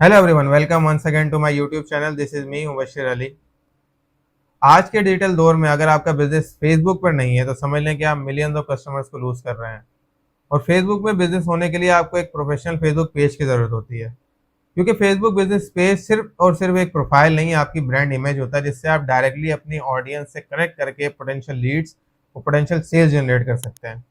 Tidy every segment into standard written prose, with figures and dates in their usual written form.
Hello everyone, welcome once again to my YouTube channel. This is me Mubashir Ali. आज के digital दौर में अगर आपका बिजनेस फेसबुक पर नहीं है तो समझ लें कि आप मिलियंस ऑफ कस्टमर्स को लूज कर रहे हैं। और फेसबुक में बिजनेस होने के लिए आपको एक प्रोफेशनल फेसबुक पेज की जरूरत होती है, क्योंकि फेसबुक बिजनेस पेज सिर्फ और सिर्फ एक प्रोफाइल नहीं, आपकी ब्रांड इमेज होता है, जिससे आप डायरेक्टली अपनी ऑडियंस से कनेक्ट करके पोटेंशियल लीड्स और पोटेंशियल सेल्स जनरेट कर सकते हैं।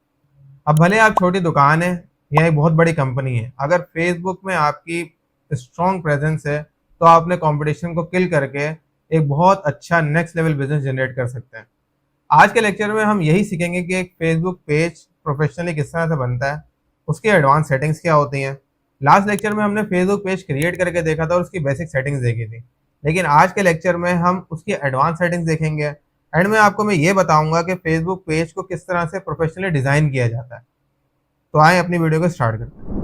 अब भले आप छोटी दुकान है या एक बहुत बड़ी कंपनी है, अगर फेसबुक में आपकी स्ट्रॉन्ग प्रेजेंस है तो आप अपने कंपटीशन को किल करके एक बहुत अच्छा नेक्स्ट लेवल बिजनेस जनरेट कर सकते हैं। आज के लेक्चर में हम यही सीखेंगे कि एक फेसबुक पेज प्रोफेशनली किस तरह से बनता है, उसकी एडवांस सेटिंग्स क्या होती हैं। लास्ट लेक्चर में हमने फेसबुक पेज क्रिएट करके देखा था और उसकी बेसिक सेटिंग्स देखी थी, लेकिन आज के लेक्चर में हम उसकी एडवांस सेटिंग्स देखेंगे। एंड में आपको मैं ये बताऊंगा कि फेसबुक पेज को किस तरह से प्रोफेशनली डिजाइन किया जाता है। तो आए अपनी वीडियो को स्टार्ट करते हैं।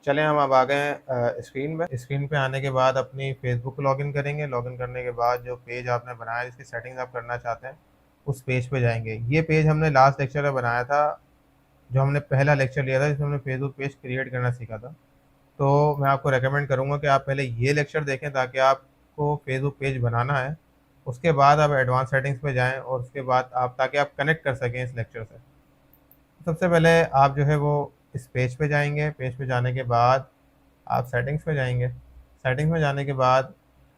चलें, हम अब आ गए हैं स्क्रीन पे आने के बाद अपनी फेसबुक को लॉगिन करेंगे। लॉगिन करने के बाद जो पेज आपने बनाया, जिसकी सेटिंग्स आप करना चाहते हैं, उस पेज पे जाएंगे। ये पेज हमने लास्ट लेक्चर में बनाया था, जो हमने पहला लेक्चर लिया था जिसमें हमने फेसबुक पेज क्रिएट करना सीखा था। तो मैं आपको रेकमेंड करूँगा कि आप पहले ये लेक्चर देखें, ताकि आपको फेसबुक पेज बनाना है, उसके बाद आप एडवांस सेटिंग्स पे जाएँ और उसके बाद आप, ताकि आप कनेक्ट कर सकें इस लेक्चर से। सबसे पहले आप जो है वो इस पेज पे जाएंगे। पेज पे जाने के बाद आप सेटिंग्स पे जाएंगे। सेटिंग्स में जाने के बाद,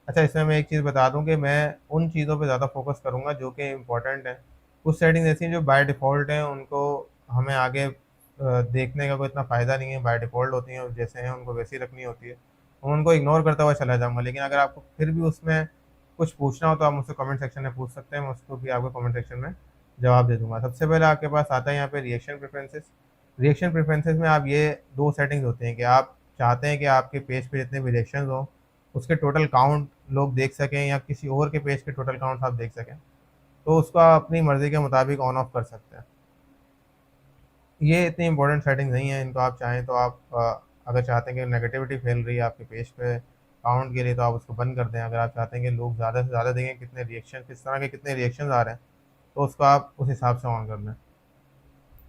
अच्छा, इसमें मैं एक चीज़ बता दूं कि मैं उन चीज़ों पे ज़्यादा फोकस करूंगा जो कि इम्पोर्टेंट है। कुछ सेटिंग्स ऐसी हैं जो बाय डिफ़ॉल्ट हैं, उनको हमें आगे देखने का कोई इतना फ़ायदा नहीं है। बाय डिफ़ॉल्ट होती हैं, जैसे हैं उनको वैसे ही रखनी होती है। मैं उनको इग्नोर करता हुआ चला जाऊँगा, लेकिन अगर आपको फिर भी उसमें कुछ पूछना हो तो आप मुझसे कमेंट सेक्शन में पूछ सकते हैं। मैं उसको भी आपको कमेंट सेक्शन में जवाब दे दूँगा। सबसे पहले आपके पास आता है यहाँ पे रिएक्शन प्रेफ़रेंसेस। रिएक्शन प्रेफ़रेंसेस में आप ये 2 सेटिंग्स होती हैं कि आप चाहते हैं कि आपके पेज पे जितने भी रिएक्शंस हों, उसके टोटल काउंट लोग देख सकें, या किसी और के पेज के टोटल काउंट आप देख सकें, तो उसको आप अपनी मर्ज़ी के मुताबिक ऑन ऑफ कर सकते हैं। ये इतनी इंपॉर्टेंट सेटिंग नहीं है, इनको आप चाहें तो आप अगर चाहते हैं कि नेगेटिविटी फैल रही है आपके पेज पे काउंट के लिए, तो आप उसको बंद कर दें। अगर आप चाहते हैं कि लोग ज़्यादा से ज़्यादा देखें कितने रिएक्शन, किस तरह के कितने रिएक्शंस आ रहे हैं, तो उसको आप उस हिसाब से ऑन कर लें।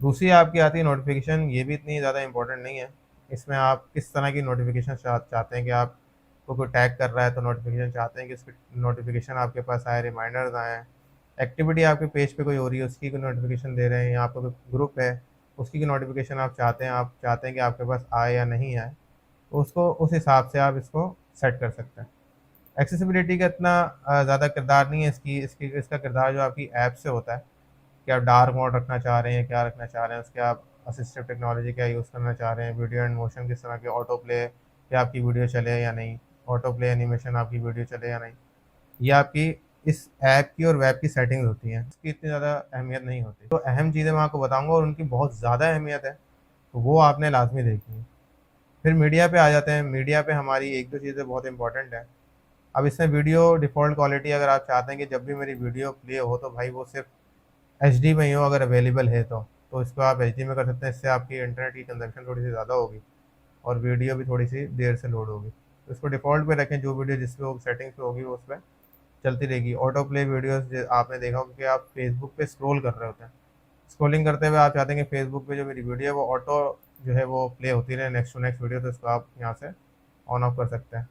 दूसरी आपकी आती है नोटिफिकेशन। ये भी इतनी ज़्यादा इंपॉर्टेंट नहीं है। इसमें आप किस तरह की नोटिफिकेशन चाहते हैं कि आपको कोई टैग कर रहा है तो नोटिफिकेशन चाहते हैं कि उसकी नोटिफिकेशन आपके पास आए, रिमाइंडर्स आएँ। एक्टिविटी आपके पेज पे कोई हो रही है उसकी कोई नोटिफिकेशन दे रहे हैं, या आपका कोई ग्रुप है उसकी की नोटिफिकेशन आप चाहते हैं कि आपके पास आए या नहीं आए, तो उसको उस हिसाब से आप इसको सेट कर सकते हैं। एक्सेसिबिलिटी का इतना ज़्यादा किरदार नहीं है इसका किरदार जो आपकी ऐप से होता है, कि आप डार्क मोड रखना चाह रहे हैं, क्या रखना चाह रहे हैं, उसके आप असिस्टिव टेक्नोलॉजी क्या यूज़ करना चाह रहे हैं, वीडियो एंड मोशन किस तरह के, ऑटो प्ले या आपकी वीडियो चले या नहीं, ऑटो प्ले एनिमेशन आपकी वीडियो चले या नहीं। ये आपकी इस ऐप की और वेब की सेटिंग्स होती हैं, इसकी इतनी ज़्यादा अहमियत नहीं होती। तो अहम चीज़ें मैं आपको बताऊंगा और उनकी बहुत ज़्यादा अहमियत है, तो वो आपने लाजमी देखनी है। फिर मीडिया पे आ जाते हैं। मीडिया पे हमारी एक दो चीज़ें बहुत इंपॉर्टेंट है। अब इसमें वीडियो डिफ़ॉल्ट क्वालिटी, अगर आप चाहते हैं कि जब भी मेरी वीडियो प्ले हो तो भाई वो सिर्फ एचडी में ही हो, अगर अवेलेबल है तो इसको आप एचडी में कर सकते हैं। इससे आपकी इंटरनेट की कंजप्शन थोड़ी सी ज़्यादा होगी और वीडियो भी थोड़ी सी देर से लोड होगी। तो इसको डिफ़ॉल्ट पे रखें। जो वीडियो जिस पे सेटिंग्स पे होगी वो उस पर चलती रहेगी। ऑटो प्ले वीडियोस आपने देखा होगा कि आप फेसबुक पे स्क्रॉल कर रहे होते हैं, स्क्रॉलिंग करते हुए आप चाहते हैं कि फेसबुक पे जो मेरी वीडियो है वो ऑटो जो है वो प्ले होती रहे नेक्स्ट टू नेक्स्ट वीडियो, तो इसको आप यहाँ से ऑन ऑफ कर सकते हैं।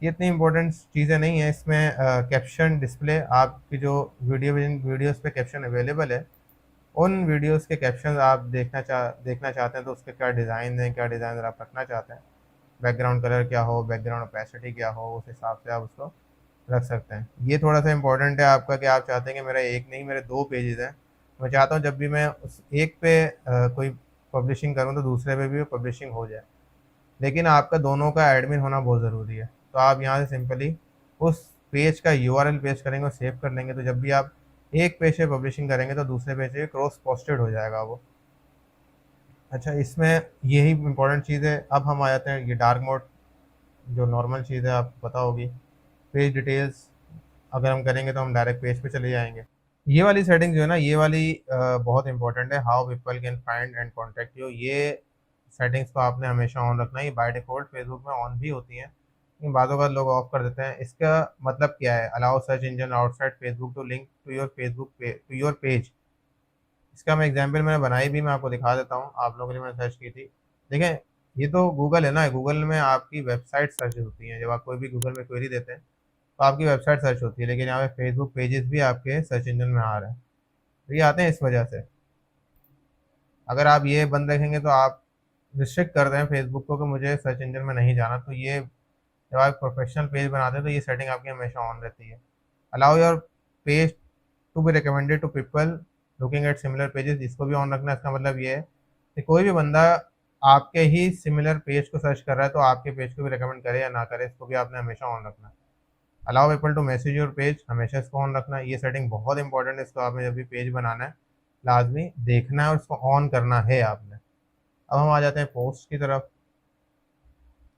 ये इतनी इंपॉर्टेंट चीज़ें नहीं है। इसमें कैप्शन डिस्प्ले, आपकी जो वीडियोस पे कैप्शन अवेलेबल है, उन वीडियोस के कैप्शन आप देखना चाहते हैं तो उसके क्या डिज़ाइन है, क्या डिज़ाइन आप रखना चाहते हैं, बैकग्राउंड कलर क्या हो, बैकग्राउंड ओपेसिटी क्या हो, उस हिसाब से आप उसको रख सकते हैं। ये थोड़ा सा इंपॉर्टेंट है आपका, कि आप चाहते हैं कि मेरा एक नहीं मेरे दो पेजेस हैं। मैं चाहता हूँ जब भी मैं उस एक पे कोई पब्लिशिंग करूँ तो दूसरे पे भी वो पब्लिशिंग हो जाए, लेकिन आपका दोनों का एडमिन होना बहुत ज़रूरी है। तो आप यहाँ से सिंपली उस पेज का यूआरएल पेस्ट करेंगे और सेव कर लेंगे, तो जब भी आप एक पेज पे पब्लिशिंग करेंगे तो दूसरे पेज पे क्रॉस पोस्टेड हो जाएगा वो। अच्छा, इसमें यही इंपॉर्टेंट चीज़ है। अब हम आ जाते हैं ये डार्क मोड, जो नॉर्मल चीज़ है आपको पता होगी। पेज डिटेल्स अगर हम करेंगे तो हम डायरेक्ट पेज पे चले जाएंगे। ये वाली सेटिंग जो है ना, ये वाली बहुत इंपॉर्टेंट है। How people can find and contact you, ये सेटिंग्स को आपने हमेशा ऑन रखना है। ये बाय डिफ़ॉल्ट फेसबुक में ऑन भी होती हैं, इन बातों का लोग ऑफ कर देते हैं। इसका मतलब क्या है? Allow search engine outside Facebook to link to your to your page. इसका मैं एग्जांपल मैंने बनाई भी, मैं आपको दिखा देता हूँ। आप लोगों के लिए मैंने सर्च की थी। देखें, ये तो गूगल है ना, गूगल में आपकी वेबसाइट सर्च होती है। जब आप कोई भी गूगल में क्वेरी देते हैं तो आपकी वेबसाइट सर्च होती है, लेकिन यहाँ पे फेसबुक पेजेस भी आपके सर्च इंजन में आ रहे हैं। तो ये आते हैं इस वजह से। अगर आप ये बंद रखेंगे तो आप रिस्ट्रिक्ट कर रहे हैं फेसबुक को कि मुझे सर्च इंजन में नहीं जाना। तो ये जब आप प्रोफेशनल पेज बनाते हैं तो ये सेटिंग आपकी हमेशा ऑन रहती है। Allow your page to be recommended to people looking at similar pages, इसको भी ऑन रखना है। इसका मतलब ये है कि कोई भी बंदा आपके ही सिमिलर पेज को सर्च कर रहा है तो आपके पेज को भी रिकमेंड करे या ना करे, इसको भी आपने हमेशा ऑन रखना है। Allow people to message your page, हमेशा इसको ऑन रखना है। ये सेटिंग बहुत इंपॉर्टेंट है, इसको आपने जब भी पेज बनाना है लाजमी देखना है और इसको ऑन करना है आपने। अब हम आ जाते हैं पोस्ट की तरफ।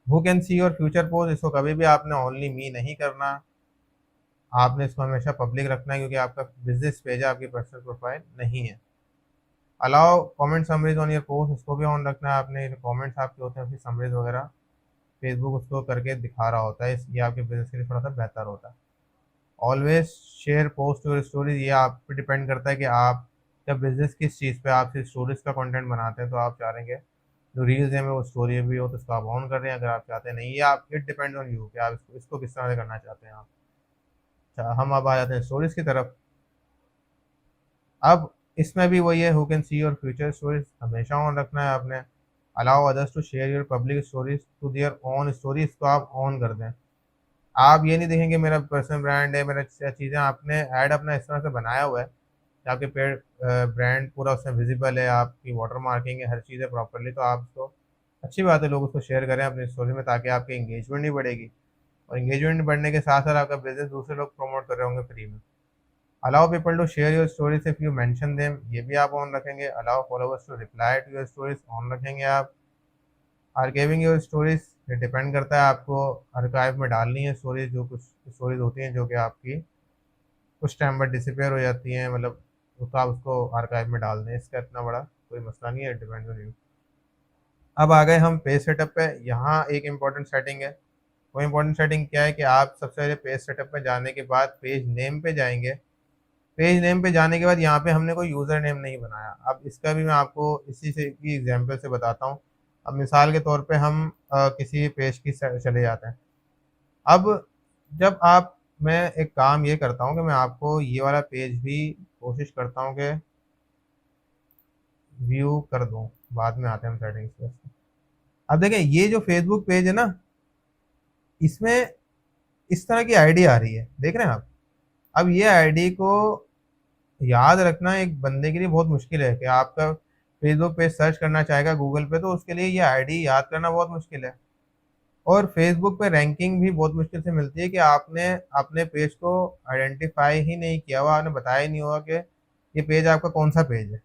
Who can see your future post, इसको कभी भी आपने ओनली मी नहीं करना, आपने इसको हमेशा पब्लिक रखना है क्योंकि आपका बिजनेस पेज है, आपकी पर्सनल प्रोफाइल नहीं है। Allow comment summaries on your post, इसको भी ऑन रखना है आपने। कमेंट्स आपके होते हैं उसकी समरीज वगैरह फेसबुक उसको करके दिखा रहा होता है, ये आपके बिजनेस के लिए थोड़ा सा बेहतर होता है। Always share post your stories, ये आप पे डिपेंड करता है कि आप जब बिजनेस किस चीज़ पे आप सिर्फ स्टोरीज का कंटेंट बनाते हैं तो आप चाहेंगे जो रील्स है में वो स्टोरी भी हो तो इसको आप ऑन कर रहे हैं। अगर आप चाहते हैं नहीं, ये आप इट डिपेंड्स ऑन यू कि आप इसको किस तरह से करना चाहते हैं आप। अच्छा, हम अब आ जाते हैं स्टोरीज की तरफ। अब इसमें भी वही है, who can see your future stories हमेशा ऑन रखना है आपने। Allow others to share your public stories to their own stories, को आप ऑन कर दें। आप ये नहीं देखेंगे मेरा पर्सनल ब्रांड है, मेरा चीज़ें, आपने ऐड अपना इस तरह से बनाया हुआ है कि आपके पेड ब्रांड पूरा उसमें विजिबल है, आपकी वाटर मार्किंग है, हर चीज़ है प्रॉपरली, तो आप उसको, अच्छी बात है, लोग उसको शेयर करें अपनी स्टोरी में ताकि आपकी एंगेजमेंट भी बढ़ेगी। और एंगेजमेंट बढ़ने के साथ साथ आपका बिजनेस दूसरे लोग प्रमोट कर रहे होंगे फ्री में। Allow people to share your stories if you mention them, ये भी आप ऑन रखेंगे। Allow followers to reply to your stories, on रखेंगे आप। आर्काइविंग योर स्टोरीज, ये डिपेंड करता है आपको आर्काइव में डालनी है स्टोरीज। जो कुछ स्टोरीज होती हैं जो कि आपकी कुछ टाइम बाद डिसअपेयर हो जाती हैं, मतलब तो आप उसको आर्काइव में डाल दें, इसका इतना बड़ा कोई मसला नहीं है, डिपेंड ऑन यू। अब आ गए हम पेज सेटअप पे। यहाँ एक इम्पॉर्टेंट सेटिंग है। वो इम्पॉर्टेंट सेटिंग क्या है कि आप सबसे पहले पेज सेटअप पे जाने के बाद पेज नेम पे जाएंगे। पेज नेम पे जाने के बाद यहाँ पे हमने कोई यूज़र नेम नहीं बनाया। अब इसका भी मैं आपको इसी से की एग्जांपल से बताता हूँ। अब मिसाल के तौर पे हम किसी पेज की चले जाते हैं। अब जब आप, मैं एक काम ये करता हूँ कि मैं आपको ये वाला पेज भी कोशिश करता हूँ कि व्यू कर दूँ, बाद में आते हैं हम सेटिंग्स पे। अब देखें, ये जो फेसबुक पेज है ना, इसमें इस तरह की आईडी आ रही है, देख रहे हैं आप। अब ये आईडी को याद रखना एक बंदे के लिए बहुत मुश्किल है कि आपका फेसबुक पेज सर्च करना चाहेगा गूगल पे तो उसके लिए ये आईडी याद करना बहुत मुश्किल है। और फेसबुक पे रैंकिंग भी बहुत मुश्किल से मिलती है कि आपने अपने पेज को आइडेंटिफाई ही नहीं किया हुआ, आपने बताया ही नहीं होगा कि ये पेज आपका कौन सा पेज है।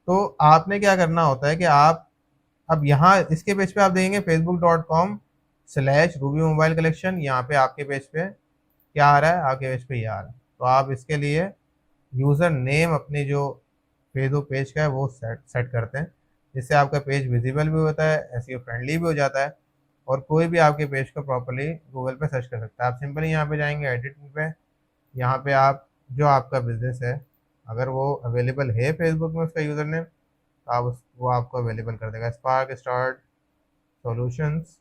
तो आपने क्या करना होता है कि आप, अब यहाँ इसके पेज पे आप देखेंगे facebook.com/रूबी मोबाइल कलेक्शन, यहाँ पे आपके पेज पे क्या आ रहा है, आपके पेज पे ये आ रहा है। तो आप इसके लिए यूज़र नेम अपनी जो फेसबुक पेज का है वो सेट सेट करते हैं, जिससे आपका पेज विजिबल भी होता है, एसईओ फ्रेंडली भी हो जाता है, और कोई भी आपके पेज को प्रॉपर्ली गूगल पे सर्च कर सकता है। आप सिंपली यहाँ पे जाएंगे एडिटिंग पे, यहाँ पे आप जो आपका बिजनेस है अगर वो अवेलेबल है फेसबुक में उसका यूज़र नेम, तो आप वो आपको अवेलेबल कर देगा। स्पार्क स्टार्ट सॉल्यूशंस,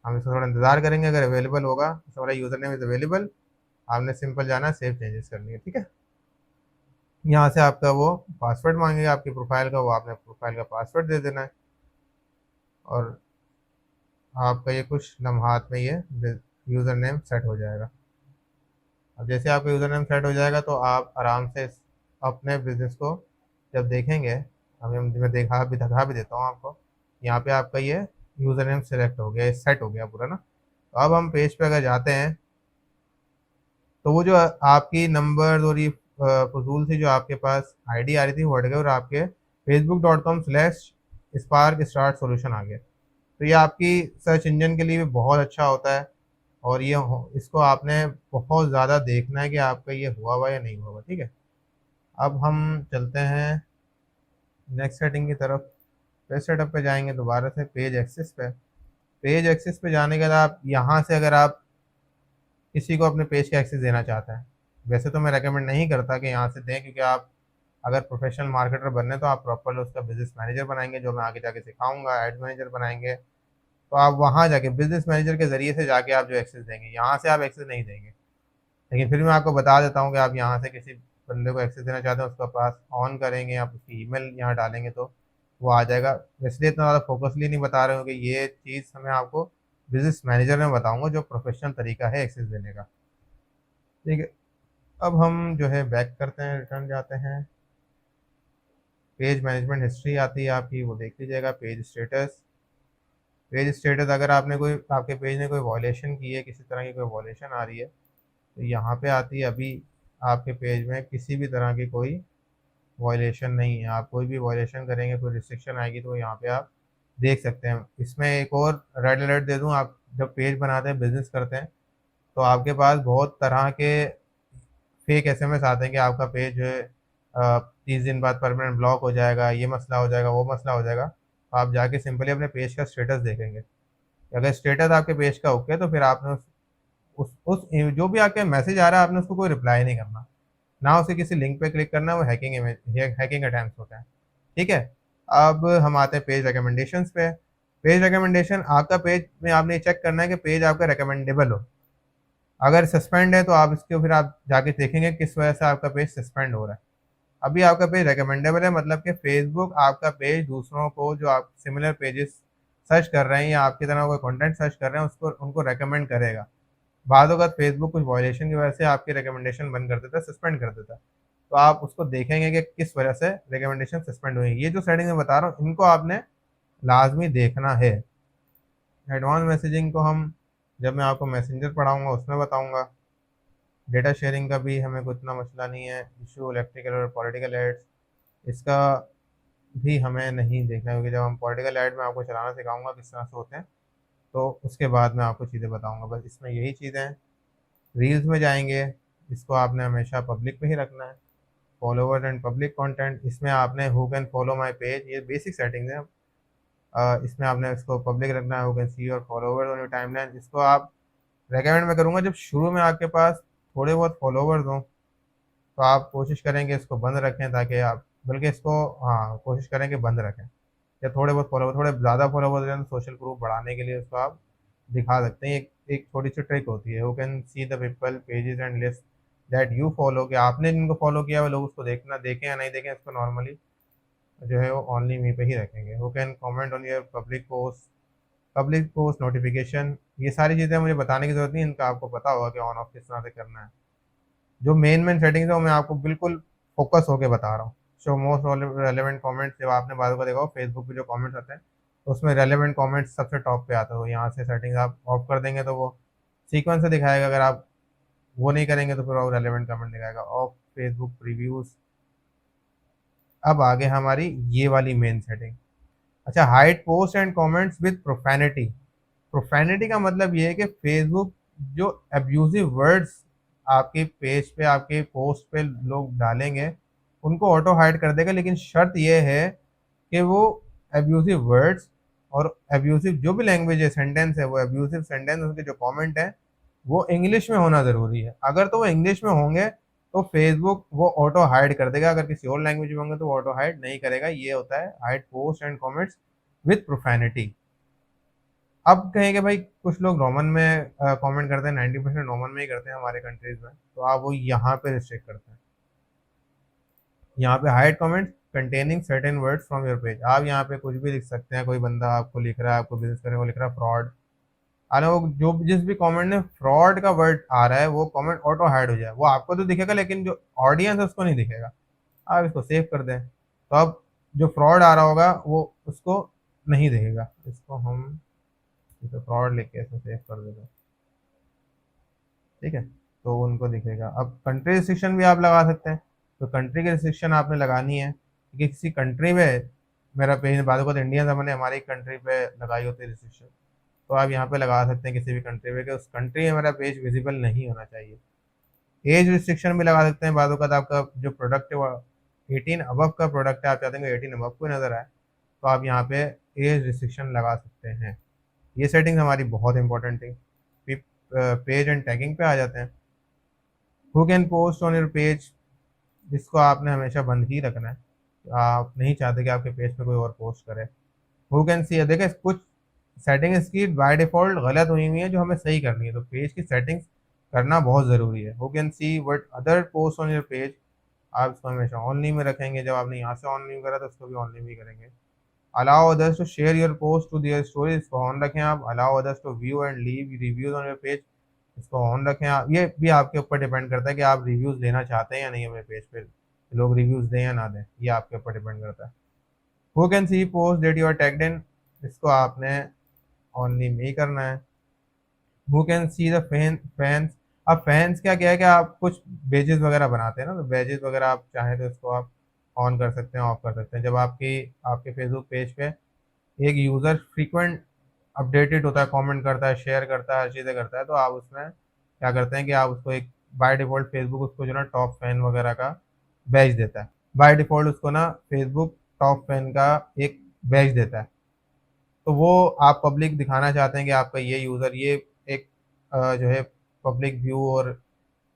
हम इसका थोड़ा इंतज़ार करेंगे, अगर अवेलेबल होगा तो हमारा यूज़र नेम इज़ अवेलेबल, आपने सिंपल जाना सेव चेंजेस करनी है, ठीक है। यहाँ से आपका वो पासवर्ड मांगेगा आपकी प्रोफाइल का, वो आपने प्रोफाइल का पासवर्ड दे देना है, और आपका ये कुछ लम्हात में ये यूज़र नेम सेट हो जाएगा। अब जैसे आपका यूज़र नेम सेट हो जाएगा तो आप आराम से अपने बिज़नेस को जब देखेंगे, अभी मैं दिखा भी देता हूँ आपको। यहाँ पे आपका ये यूज़र नेम सेलेक्ट हो गया, सेट हो गया पूरा ना। तो अब हम पेज पे अगर जाते हैं तो वो जो आपकी नंबर और ये फजूल सी जो आपके पास आईडी आ रही थी वो हट गई और आपके facebook.com/स्पार्क स्टार्ट सोल्यूशन आ गया। तो ये आपकी सर्च इंजन के लिए भी बहुत अच्छा होता है, और ये इसको आपने बहुत ज़्यादा देखना है कि आपका ये हुआ या नहीं हुआ, ठीक है। अब हम चलते हैं नेक्स्ट सेटिंग की तरफ। पेज सेटअप पे जाएंगे दोबारा से पेज एक्सेस पे। पेज एक्सेस पे जाने के बाद आप यहाँ से अगर आप किसी को अपने पेज का एक्सेस देना चाहते हैं, वैसे तो मैं रेकमेंड नहीं करता कि यहाँ से दें, क्योंकि आप अगर प्रोफेशनल मार्केटर बनने तो आप प्रॉपर उसका बिजनेस मैनेजर बनाएंगे, जो मैं आगे जाके सिखाऊंगा, एड मैनेजर बनाएंगे, तो आप वहाँ जाके बिजनेस मैनेजर के जरिए से जाके आप जो एक्सेस देंगे, यहाँ से आप एक्सेस नहीं देंगे। लेकिन फिर मैं आपको बता देता हूँ कि आप यहाँ से किसी बंदे को एक्सेस देना चाहते हैं, उसका पास ऑन करेंगे, आप उसकी ईमेल यहाँ डालेंगे तो वो आ जाएगा। इसलिए इतना ज़्यादा फोकसली नहीं बता रहे हो कि ये चीज़ मैं आपको बिजनेस मैनेजर में बताऊंगा, जो प्रोफेशनल तरीका है एक्सेस देने का। ठीक है, अब हम जो है बैक करते हैं, रिटर्न जाते हैं। पेज मैनेजमेंट हिस्ट्री आती है आपकी, वो देख लीजिएगा। पेज स्टेटस, पेज स्टेटस अगर आपने कोई, आपके पेज ने कोई वॉयलेशन की है, किसी तरह की कोई वॉयलेशन आ रही है तो यहाँ पे आती है। अभी आपके पेज में किसी भी तरह की कोई वॉयलेशन नहीं है। आप कोई भी वॉयलेशन करेंगे, कोई रिस्ट्रिक्शन आएगी तो यहाँ पे आप देख सकते हैं। इसमें एक और रेड अलर्ट दे दूँ, आप जब पेज बनाते हैं, बिजनेस करते हैं, तो आपके पास बहुत तरह के फेक एसएमएस आते हैं कि आपका पेज जो है 30 दिन बाद परमानेंट ब्लॉक हो जाएगा, ये मसला हो जाएगा, वो मसला हो जाएगा। तो आप जाके सिंपली अपने पेज का स्टेटस देखेंगे। अगर स्टेटस आपके पेज का ओके तो फिर आपने उस जो भी आपके मैसेज आ रहा है, आपने उसको कोई रिप्लाई नहीं करना, ना उसे किसी लिंक पे क्लिक करना, वो हैकिंग अटेम्प्ट होता है। ठीक है, अब हम आते हैं पेज रिकमेंडेशंस पे। पेज रिकमेंडेशन, आपका पेज में आपने चेक करना है कि पेज आपका रिकमेंडेबल हो। अगर सस्पेंड है तो आप इसके फिर आप जाके देखेंगे किस वजह से आपका पेज सस्पेंड हो रहा है। अभी आपका पेज रिकमेंडेबल है, मतलब कि फेसबुक आपका पेज दूसरों को, जो आप सिमिलर पेजेस सर्च कर रहे हैं या आपकी तरह कोई कंटेंट सर्च कर रहे हैं, उसको उनको रेकमेंड करेगा। बाद वक्त फेसबुक कुछ वॉयलेशन की वजह से आपकी रिकमेंडेशन बंद कर देता है, सस्पेंड कर देता है। तो आप उसको देखेंगे कि किस वजह से रिकमेंडेशन सस्पेंड हुई है। ये जो सेटिंग मैं बता रहा हूँ, इनको आपने लाजमी देखना है। एडवांस मैसेजिंग को हम, जब मैं आपको मैसेंजर पढ़ाऊँगा उसमें बताऊँगा। डेटा शेयरिंग का भी हमें कुछ इतना मसला नहीं है। इशू इलेक्ट्रिकल और पॉलिटिकल एड्स, इसका भी हमें नहीं देखना है, क्योंकि जब हम पॉलिटिकल ऐड में आपको चलाना सिखाऊंगा किस तरह से होते हैं, तो उसके बाद मैं आपको चीज़ें बताऊंगा। बस इसमें यही चीज़ें हैं। रील्स में जाएंगे, इसको आपने हमेशा पब्लिक पे ही रखना है। फॉलोवर्स एंड पब्लिक कंटेंट, इसमें आपने who can follow my page, ये बेसिक सेटिंग्स हैं। इसमें आपने इसको पब्लिक रखना है, who can see your followers on your timeline. इसको आप रेकमेंड मैं करूँगा जब शुरू में आपके पास थोड़े बहुत फॉलोवर्स हों, तो आप कोशिश करेंगे इसको बंद रखें, ताकि आप, बल्कि इसको, हाँ, कोशिश करें कि बंद रखें। या थोड़े बहुत फॉलोवर, थोड़े ज़्यादा फॉलोवर हो जाए तो सोशल प्रूफ बढ़ाने के लिए उसको आप दिखा सकते हैं। एक एक छोटी सी ट्रिक होती है, you can see the people pages and list that you follow, कि आपने जिनको फॉलो किया वो लोग उसको देखना, देखें या नहीं देखें, इसको नॉर्मली जो है वो ओनली मी पे ही रखेंगे। Who can comment on your public post notification, ये सारी चीज़ें मुझे बताने की ज़रूरत नहीं, इनका आपको पता होगा कि ऑन ऑफ किस तरह से करना है। जो मेन सेटिंग्स है वो मैं आपको बिल्कुल फोकस होके बता रहा हूँ। शो मोस्ट रेलेवेंट कमेंट्स, जब आपने बात को देखा हो फेसबुक पे जो कमेंट्स आते हैं, तो उसमें रेलेवेंट कमेंट्स सबसे टॉप पे आता है। तो यहाँ से सेटिंग्स आप ऑफ कर देंगे तो वो सीक्वेंस से दिखाएगा। अगर आप वो नहीं करेंगे तो फिर वो रेलेवेंट कमेंट दिखाएगा। Off Facebook previews. अब आगे हमारी ये वाली मेन सेटिंग। अच्छा, hide post and comments with profanity. Profanity का मतलब ये है कि फेसबुक जो अब्यूजिव वर्ड्स आपके पेज पे, आपके पोस्ट पे लोग डालेंगे, उनको ऑटो हाइड कर देगा। लेकिन शर्त ये है कि वो अब्यूजिव वर्ड्स और अब्यूजिव जो भी लैंग्वेज है, सेंटेंस है, वो अब्यूजिव सेंटेंस, उनके जो कमेंट है वो इंग्लिश में होना ज़रूरी है। अगर तो वो इंग्लिश में होंगे तो फेसबुक वो ऑटो हाइड कर देगा। अगर किसी और लैंग्वेज में होंगे तो वो ऑटो हाइड नहीं करेगा। ये होता है hide post and comments with profanity. अब कहेंगे भाई कुछ लोग रोमन में कमेंट करते हैं, 90% रोमन में ही करते हैं हमारे कंट्रीज में, तो आप वो यहाँ पे रिस्ट्रिक्ट करते हैं। यहाँ पे hide comments containing certain words from your page. आप यहाँ पे कुछ भी लिख सकते हैं। कोई बंदा आपको लिख रहा है, आपको बिजनेस करने को लिख रहा है फ्रॉड, अरे वो जो जिस भी कमेंट में फ्रॉड का वर्ड आ रहा है वो कमेंट ऑटो हाइड हो जाए। वो आपको तो दिखेगा लेकिन जो ऑडियंस है उसको नहीं दिखेगा। आप इसको सेव कर दें तो अब जो फ्रॉड आ रहा होगा वो उसको नहीं दिखेगा। इसको हम तो फ्रॉड लिख के इसमें सेव कर देते हैं। ठीक है, तो उनको दिखेगा। अब कंट्री रिस्ट्रिक्शन भी आप लगा सकते हैं। तो कंट्री की रिस्ट्रिक्शन आपने लगानी है कि किसी कंट्री में, मेरा पेज बाद को इंडियन हमने हमारी कंट्री पे लगाई होती है रिस्ट्रिक्शन, तो आप यहाँ पे लगा सकते हैं किसी भी कंट्री में कि उस कंट्री में मेरा पेज विजिबल नहीं होना चाहिए। एज रिस्ट्रिक्शन भी लगा सकते हैं। बाद वक्त आपका जो प्रोडक्ट है वो 18 अबव का प्रोडक्ट है, आप चाहते हैं 18 अबव को नज़र आए, तो आप यहाँ पे एज रिस्ट्रिक्शन लगा सकते हैं। ये सेटिंग्स हमारी बहुत इंपॉर्टेंट थी। फिर पेज एंड टैगिंग पे आ जाते हैं। Who can post on your page, जिसको आपने हमेशा बंद ही रखना है। आप नहीं चाहते कि आपके पेज पे कोई और पोस्ट करे। हु कैन सी, देखिए कुछ सेटिंग इसकी बाय डिफ़ॉल्ट गलत हुई हुई है जो हमें सही करनी है, तो पेज की सेटिंग्स करना बहुत ज़रूरी है। Who can see what other post on your page, आप इसको हमेशा ऑनली में रखेंगे। जब आपने यहाँ से ऑनली करा तो उसको भी ऑनली में करेंगे। Allow others to share your post to their stories, इसको ऑन रखें आप। Allow others to view and leave reviews on your page, इसको ऑन रखें आप। ये भी आपके ऊपर डिपेंड करता है कि आप रिव्यूज लेना चाहते हैं या नहीं अपने पेज पे, लोग रिव्यूज दें या ना दें, ये आपके ऊपर डिपेंड करता है। Who can see post that you are tagged in, इसको आपने ऑनली में ही करना है। Who can see the fans, अब फैंस क्या है कि आप कुछ पेजेस वगैरह बनाते हैं ना, तो पेजेस वगैरह आप चाहें तो इसको आप ऑन कर सकते हैं, ऑफ कर सकते हैं। जब आपके फेसबुक पेज पे एक यूज़र फ्रीक्वेंट अपडेटेड होता है, कमेंट करता है, शेयर करता है, हर चीज़ें करता है, तो आप उसमें क्या करते हैं कि आप उसको एक बाय डिफ़ॉल्ट फेसबुक उसको जो ना टॉप फैन वगैरह का बैज देता है। बाय डिफ़ॉल्ट उसको ना फेसबुक टॉप फैन का एक बैज देता है। तो वो आप पब्लिक दिखाना चाहते हैं कि आपका ये यूज़र ये एक जो है पब्लिक व्यू और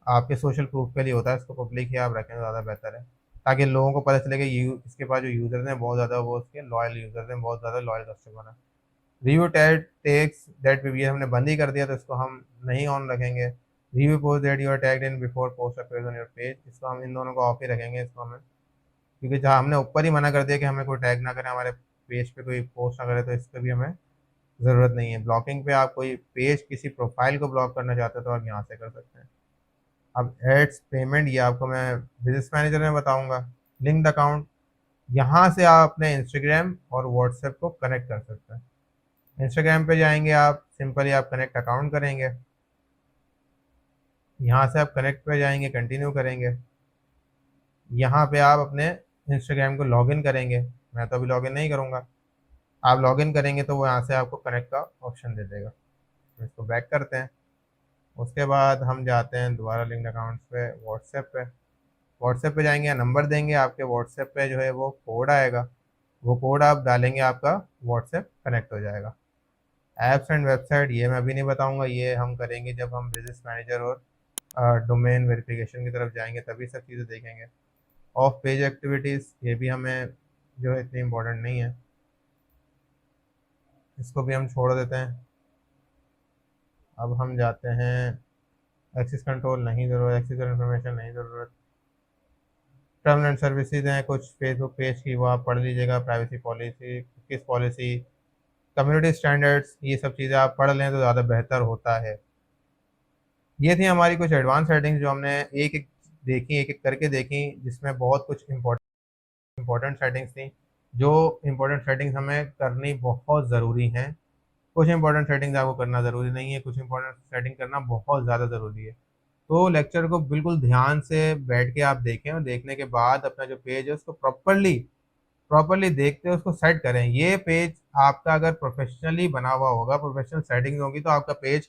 आपके सोशल प्रूफ के लिए होता है, इसको पब्लिक ही आप रखें तो ज़्यादा बेहतर है, ताकि लोगों को पता चले कि इसके पास जो यूज़र्स हैं बहुत ज़्यादा, वो उसके लॉयल यूज़र्स हैं, बहुत ज़्यादा लॉयल कस्टमर हैं। रिव्यू टैग टेक्स दैट ये हमने बंद ही कर दिया, तो इसको हम नहीं ऑन रखेंगे। Review post that you are tagged in before post appears on your page, इसको हम इन दोनों को ऑफ ही रखेंगे। इसको हमें, क्योंकि जहाँ हमने ऊपर ही मना कर दिया कि हमें कोई टैग ना करें, हमारे पेज पे कोई पोस्ट ना करे, तो इस पर भी हमें ज़रूरत नहीं है। ब्लॉकिंग पे आप कोई पेज किसी प्रोफाइल को ब्लॉक करना चाहते हो तो आप यहाँ से कर सकते हैं। अब एड्स पेमेंट, ये आपको मैं बिजनेस मैनेजर में बताऊंगा। लिंक द अकाउंट, यहाँ से आप अपने इंस्टाग्राम और व्हाट्सएप को कनेक्ट कर सकते हैं। इंस्टाग्राम पे जाएंगे आप, सिंपली आप कनेक्ट अकाउंट करेंगे, यहाँ से आप कनेक्ट पे जाएंगे, कंटिन्यू करेंगे। यहाँ पे आप अपने इंस्टाग्राम को लॉगिन करेंगे। मैं तो अभी लॉगिन नहीं करूँगा, आप लॉगिन करेंगे तो वो यहाँ से आपको कनेक्ट का ऑप्शन दे देगा। इसको बैक करते हैं। उसके बाद हम जाते हैं दोबारा लिंक अकाउंट्स पे, व्हाट्सएप पे जाएंगे, नंबर देंगे, आपके व्हाट्सएप पे जो है वो कोड आएगा, वो कोड आप डालेंगे, आपका व्हाट्सएप कनेक्ट हो जाएगा। ऐप्स एंड वेबसाइट, ये मैं अभी नहीं बताऊंगा, ये हम करेंगे जब हम बिजनेस मैनेजर और डोमेन वेरिफिकेशन की तरफ जाएंगे, तभी सब चीज़ें देखेंगे। ऑफ पेज एक्टिविटीज़, ये भी हमें जो है इतनी इम्पोर्टेंट नहीं है, इसको भी हम छोड़ देते हैं। अब हम जाते हैं एक्सेस कंट्रोल, नहीं ज़रूरत, एक्सेस इन्फॉर्मेशन नहीं ज़रूरत। टर्म एंड सर्विसेज हैं कुछ फेसबुक पेज की, वो आप पढ़ लीजिएगा। प्राइवेसी पॉलिसी, किस पॉलिसी, कम्युनिटी स्टैंडर्ड्स, ये सब चीज़ें आप पढ़ लें तो ज़्यादा बेहतर होता है। ये थी हमारी कुछ एडवांस सेटिंग्स जो हमने एक एक देखी, एक एक करके देखी, जिसमें बहुत कुछ इंपॉर्टेंट सेटिंग्स थी। जो इंपॉर्टेंट सेटिंग्स हमें करनी बहुत ज़रूरी हैं। कुछ इंपॉर्टेंट सेटिंग्स आपको करना ज़रूरी नहीं है, कुछ इंपॉर्टेंट सेटिंग करना बहुत ज़्यादा ज़रूरी है। तो लेक्चर को बिल्कुल ध्यान से बैठ के आप देखें, और देखने के बाद अपना जो पेज है उसको प्रॉपरली देखते हैं, उसको सेट करें। ये पेज आपका अगर प्रोफेशनली बना हुआ होगा, प्रोफेशनल सेटिंग्स होगी, तो आपका पेज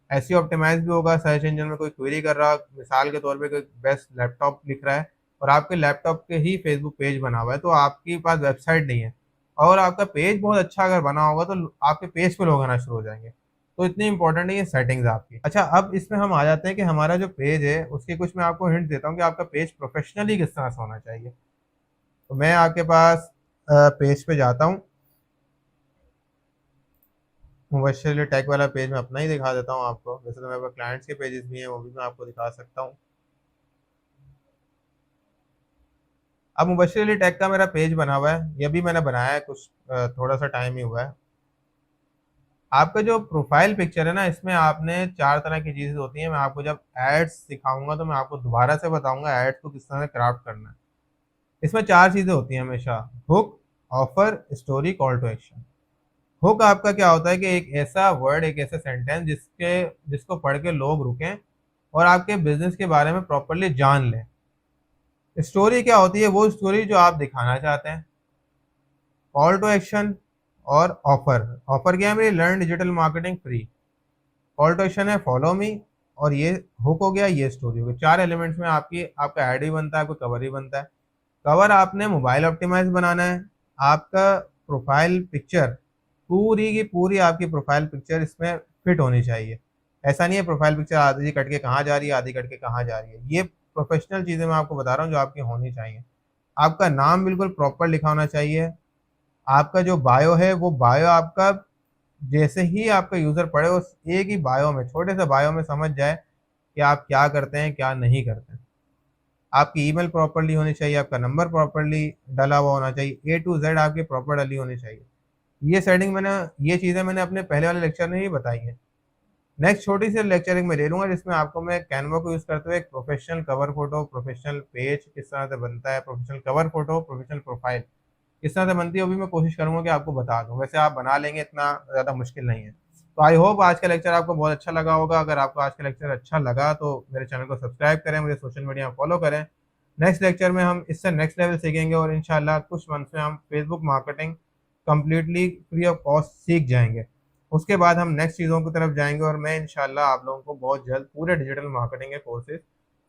ऐसी ऑप्टिमाइज भी होगा। सर्च इंजन में कोई क्वेरी कर रहा, मिसाल के तौर पे कोई बेस्ट लैपटॉप लिख रहा है और आपके लैपटॉप के ही फेसबुक पेज बना हुआ है, तो आपके पास वेबसाइट नहीं है और आपका पेज बहुत अच्छा अगर बना होगा तो आपके पेज पे लोग आना शुरू हो जाएंगे। तो इतनी इंपॉर्टेंट है ये सेटिंग्स आपकी। अच्छा, अब इसमें हम आ जाते हैं कि हमारा जो पेज है उसके कुछ मैं आपको हिंट देता हूँ कि आपका पेज प्रोफेशनली किस तरह से होना चाहिए। तो मैं आपके पास पेज पे जाता हूँ, मुबश्शिर टेक वाला पेज मैं अपना ही दिखा देता हूँ आपको। वैसे तो मेरे पास क्लाइंट्स के पेजेस भी हैं, वो भी मैं आपको दिखा सकता हूँ। अब मुबश्शिर टेक का मेरा पेज बना हुआ है, ये भी मैंने बनाया है, कुछ थोड़ा सा टाइम ही हुआ है। आपका जो प्रोफाइल पिक्चर है ना, इसमें आपने चार तरह की चीज़ें होती हैं। मैं आपको जब एड्स सिखाऊंगा तो मैं आपको दोबारा से बताऊंगा एड्स को किस तरह से क्राफ्ट करना है। इसमें चार चीज़ें होती हैं हमेशा: hook, offer, story, call to action. Hook आपका क्या होता है कि एक ऐसा वर्ड, एक ऐसा सेंटेंस जिसको पढ़ के लोग रुकें और आपके बिजनेस के बारे में प्रॉपरली जान लें। स्टोरी क्या होती है? वो स्टोरी जो आप दिखाना चाहते हैं। कॉल टू एक्शन और ऑफर, ऑफर क्या है मेरी? Learn digital marketing free. Call to action है फॉलो मी, और ये हुक हो गया, ये स्टोरी हो गई। चार एलिमेंट्स में आपका ऐड भी बनता है, आपका कवर भी बनता है। कवर आपने मोबाइल ऑप्टिमाइज बनाना है, आपका प्रोफाइल पिक्चर पूरी की पूरी आपकी प्रोफाइल पिक्चर इसमें फिट होनी चाहिए। ऐसा नहीं है प्रोफाइल पिक्चर आधी कट के कहाँ जा रही है, आधी कट के कहाँ जा रही है। ये प्रोफेशनल चीज़ें मैं आपको बता रहा हूँ जो आपकी होनी चाहिए। आपका नाम बिल्कुल प्रॉपर लिखा होना चाहिए। आपका जो बायो है वो बायो आपका जैसे ही आपका यूज़र पढ़े उस एक ही बायो में, छोटे से बायो में समझ जाए कि आप क्या करते हैं, क्या नहीं करते हैं। आपकी ईमेल प्रॉपर्ली होनी चाहिए, आपका नंबर प्रॉपर्ली डला हुआ होना चाहिए, ए टू जेड आपकी प्रॉपर डली होनी चाहिए। ये सेटिंग मैंने ये चीज़ें मैंने अपने पहले वाले लेक्चर में ही बताई हैं। नेक्स्ट छोटी सी लेक्चरिंग में ले लूँगा जिसमें आपको मैं कैनवा को यूज़ करते हुए एक professional cover photo, professional page किस तरह से बनता है, professional cover photo, professional profile किस तरह से बनती है, वो भी मैं कोशिश करूँगा कि आपको बता दूँ। वैसे आप बना लेंगे, इतना ज़्यादा मुश्किल नहीं है। तो आई होप आज का लेक्चर आपको बहुत अच्छा लगा होगा। अगर आपको आज का लेक्चर अच्छा लगा तो मेरे चैनल को सब्सक्राइब करें, मुझे सोशल मीडिया में फ़ॉलो करें। नेक्स्ट लेक्चर में हम इससे नेक्स्ट लेवल सीखेंगे और इंशाल्लाह कुछ मंथ्स में हम Facebook marketing completely free of cost सीख जाएँगे। उसके बाद हम नेक्स्ट चीज़ों की तरफ जाएँगे और मैं इंशाल्लाह आप लोगों को बहुत जल्द पूरे डिजिटल मार्केटिंग के कोर्सेज़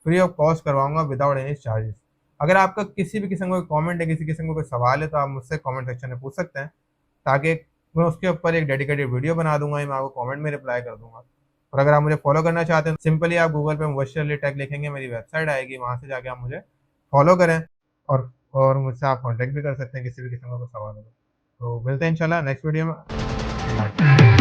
फ्री ऑफ कॉस्ट करवाऊँगा विदाउट एनी चार्जेस। अगर आपका किसी भी किस्म का कमेंट है, किसी किस्म का कोई सवाल है तो आप मुझसे कमेंट सेक्शन में पूछ सकते हैं, ताकि मैं उसके ऊपर एक डेडिकेटेड वीडियो बना दूँगा या मैं आपको कमेंट में रिप्लाई कर दूँगा। और अगर आप मुझे फॉलो करना चाहते हैं, सिंपली आप गूगल पे मुबश्शिर अली टेक लिखेंगे, मेरी वेबसाइट आएगी, वहाँ से जाके आप मुझे फॉलो करें और मुझसे आप कॉन्टैक्ट भी कर सकते हैं किसी भी किस्म का कोई सवाल हो। तो मिलते हैं इंशाल्लाह नेक्स्ट वीडियो में।